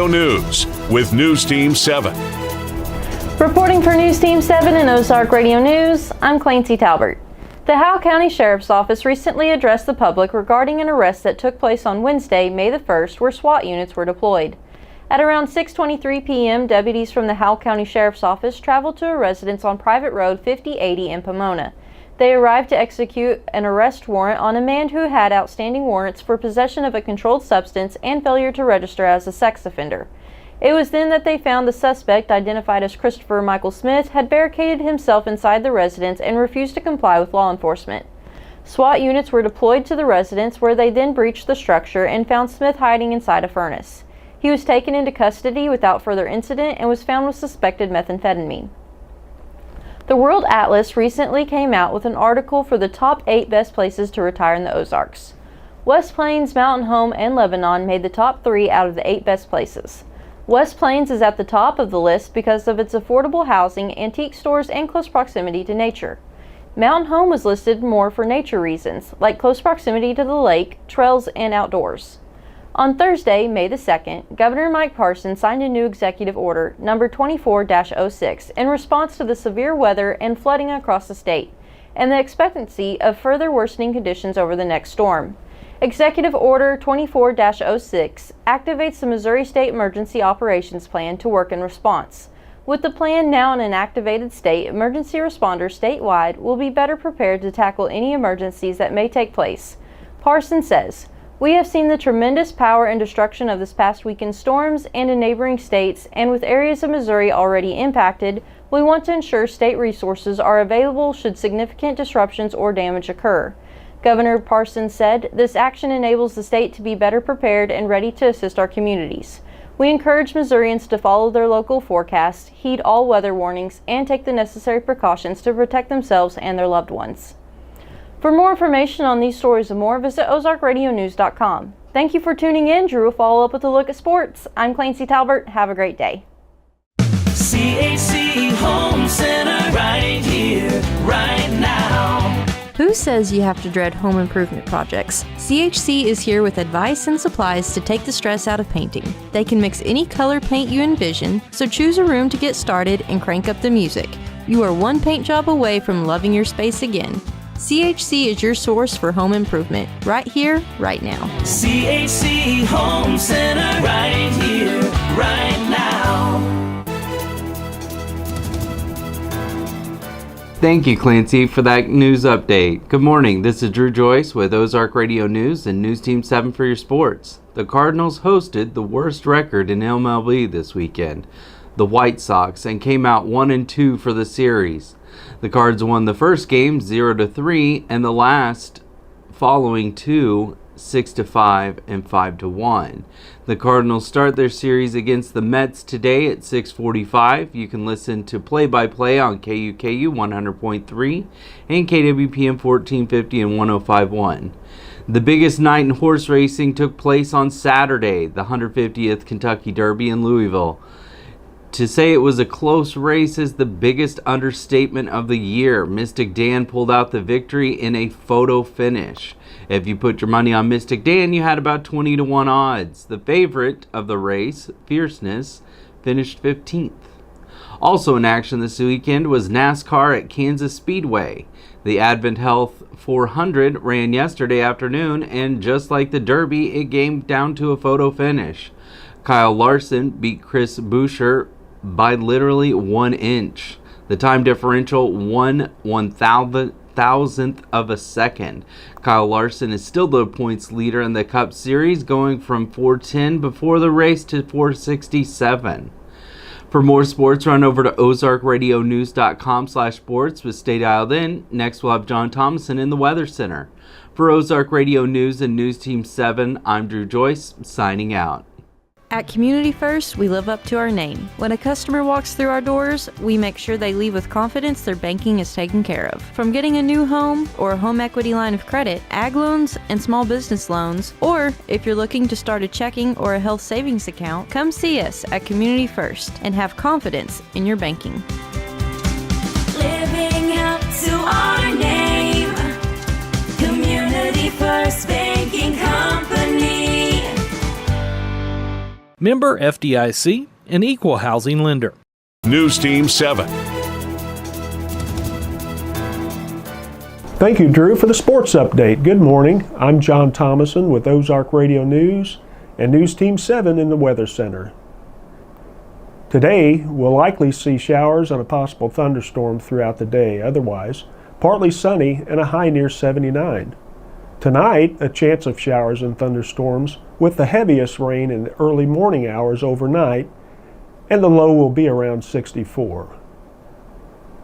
Radio News with News Team 7. Reporting for News Team 7 and Ozark Radio News, I'm Clancy Talbert. The Howell County Sheriff's Office recently addressed the public regarding an arrest that took place on Wednesday, May the 1st, where SWAT units were deployed. At around 6:23 p.m., deputies from the Howell County Sheriff's Office traveled to a residence on Private Road 5080 in Pomona. They arrived to execute an arrest warrant on a man who had outstanding warrants for possession of a controlled substance and failure to register as a sex offender. It was then that they found the suspect, identified as Christopher Michael Smith, had barricaded himself inside the residence and refused to comply with law enforcement. SWAT units were deployed to the residence, where they then breached the structure and found Smith hiding inside a furnace. He was taken into custody without further incident and was found with suspected methamphetamine. The World Atlas recently came out with an article for the top 8 best places to retire in the Ozarks. West Plains, Mountain Home, and Lebanon made the top 3 out of the 8 best places. West Plains is at the top of the list because of its affordable housing, antique stores, and close proximity to nature. Mountain Home was listed more for nature reasons, like close proximity to the lake, trails, and outdoors. On Thursday, May the 2nd, Governor Mike Parson signed a new executive order, number 24-06, in response to the severe weather and flooding across the state, and the expectancy of further worsening conditions over the next storm. Executive Order 24-06 activates the Missouri State Emergency Operations Plan to work in response. With the plan now in an activated state, emergency responders statewide will be better prepared to tackle any emergencies that may take place. Parson says, "We have seen the tremendous power and destruction of this past weekend's storms and in neighboring states, and with areas of Missouri already impacted, we want to ensure state resources are available should significant disruptions or damage occur." Governor Parson said, "This action enables the state to be better prepared and ready to assist our communities. We encourage Missourians to follow their local forecasts, heed all weather warnings, and take the necessary precautions to protect themselves and their loved ones." For more information on these stories and more, visit ozarkradionews.com. Thank you for tuning in. Drew will follow up with a look at sports. I'm Clancy Talbert. Have a great day. CHC Home Center, right here, right now. Who says you have to dread home improvement projects? CHC is here with advice and supplies to take the stress out of painting. They can mix any color paint you envision, so choose a room to get started and crank up the music. You are one paint job away from loving your space again. CHC is your source for home improvement, right here, right now. CHC Home Center, right here, right now. Thank you, Clancy, for that news update. Good morning. This is Drew Joyce with Ozark Radio News and News Team 7 for your sports. The Cardinals hosted the worst record in MLB this weekend, the White Sox, and came out 1-2 for the series. The Cards won the first game 0-3 and the last following 2 6-5 and 5-1. The Cardinals start their series against the Mets today at 6:45. You can listen to play-by-play on KUKU 100.3 and KWPM 1450 and 105.1. The biggest night in horse racing took place on Saturday, the 150th Kentucky Derby in Louisville. To say it was a close race is the biggest understatement of the year. Mystic Dan pulled out the victory in a photo finish. If you put your money on Mystic Dan, you had about 20-1 odds. The favorite of the race, Fierceness, finished 15th. Also in action this weekend was NASCAR at Kansas Speedway. The Advent Health 400 ran yesterday afternoon, and just like the Derby, it came down to a photo finish. Kyle Larson beat Chris Buescher by literally 1 inch. The time differential 1/1000th of a second. Kyle Larson is still the points leader in the Cup Series, going from 410 before the race to 467. For more sports, run over to ozarkradionews.com/sports, but stay dialed in. Next, we'll have John Thomason in the Weather Center. For Ozark Radio News and News Team 7, I'm Drew Joyce, signing out. At Community First, we live up to our name. When a customer walks through our doors, we make sure they leave with confidence their banking is taken care of. From getting a new home or a home equity line of credit, ag loans, and small business loans, or if you're looking to start a checking or a health savings account, come see us at Community First and have confidence in your banking. Living up to our name, Community First Banking Company. Member FDIC, an equal housing lender. News Team 7. Thank you, Drew, for the sports update. Good morning. I'm John Thomason with Ozark Radio News and News Team 7 in the Weather Center. Today, we'll likely see showers and a possible thunderstorm throughout the day. Otherwise, partly sunny and a high near 79. Tonight, a chance of showers and thunderstorms with the heaviest rain in the early morning hours overnight, and the low will be around 64.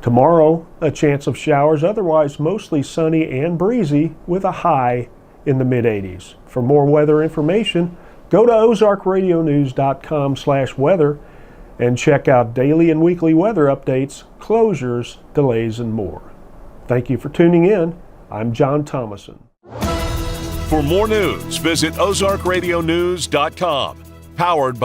Tomorrow, a chance of showers, otherwise mostly sunny and breezy with a high in the mid-80s. For more weather information, go to ozarkradionews.com/weather and check out daily and weekly weather updates, closures, delays, and more. Thank you for tuning in. I'm John Thomason. For more news, visit ozarkradionews.com. Powered by